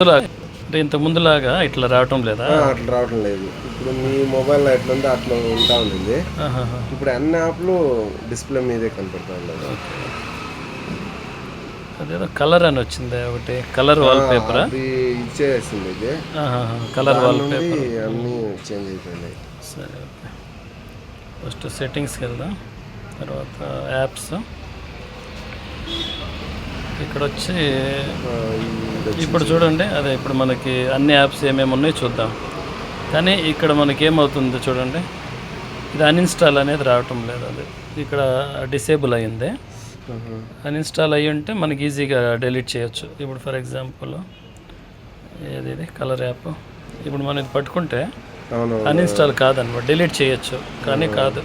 అంటే ఇంత ముందులాగా ఇట్లా రావటం లేదా? అట్లా రావటం లేదు. ఇప్పుడు మీ మొబైల్లో ఎట్లా ఉందో అట్లా ఉంటా ఉంది. ఆహాహా. ఇప్పుడు అన్ని యాప్లు డిస్ప్లే మీదే కనపడతా ఉండదు. అదేదో కలర్ అని వచ్చింది ఒకటి, కలర్ వాల్ పేపరా? అది ఇచ్చేసింది ఇది. కలర్ వాల్ నుండి పేపర్. అన్నీ చేంజ్ అయిపోయినాయి. సరే, ఓకే. ఫస్ట్ సెట్టింగ్స్కి వెళ్దాం, తర్వాత యాప్స్. ఇక్కడ వచ్చి ఇప్పుడు చూడండి, అదే ఇప్పుడు మనకి అన్ని యాప్స్ ఏమేమి ఉన్నాయో చూద్దాం. కానీ ఇక్కడ మనకి ఏమవుతుందో చూడండి, ఇది అన్ఇన్స్టాల్ అనేది రావటం లేదు. అది ఇక్కడ డిసేబుల్ అయ్యింది. అన్ఇన్స్టాల్ అయ్యి ఉంటే మనకి ఈజీగా డిలీట్ చేయొచ్చు. ఇప్పుడు ఫర్ ఎగ్జాంపుల్ ఏది ఇది కలర్ యాప్, ఇప్పుడు మనం ఇది పట్టుకుంటే అన్ఇన్స్టాల్ కాదనమాట, డిలీట్ చేయొచ్చు. కానీ కాదు,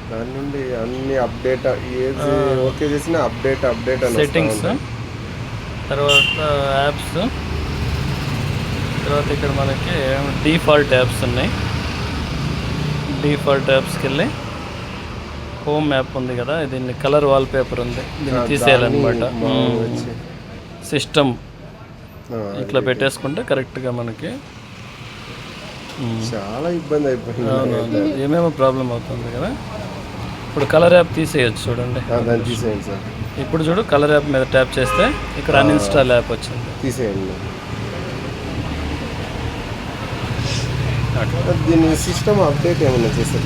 దాని నుండి అన్ని అప్డేట్ ఏది ఓకే చేసినా అప్డేట్ అని సెట్టింగ్స్, తర్వాత యాప్స్, తర్వాత ఇక్కడ మనకి డిఫాల్ట్ యాప్స్ ఉన్నాయి. డిఫాల్ట్ యాప్స్కి వెళ్ళి హోమ్ యాప్ ఉంది కదా, దీన్ని కలర్ వాల్ పేపర్ ఉంది, దీన్ని తీసేయాలన్నమాట. సిస్టమ్ ఇట్లా పెట్టేసుకుంటే కరెక్ట్గా మనకి చాలా ఇబ్బంది అయిపోయింది. ఏమేమో ప్రాబ్లం అవుతుంది కదా. ఇప్పుడు కలర్ యాప్ తీసేయచ్చు చూడండి. తీసేయండి సార్. ఇప్పుడు చూడు, కలర్ యాప్ మీద ట్యాప్ చేస్తే ఇక్కడ అన్ఇన్స్టాల్ యాప్ వచ్చింది. తీసేయండి. దీని సిస్టమ్ అప్డేట్ ఏమైనా చేస్తే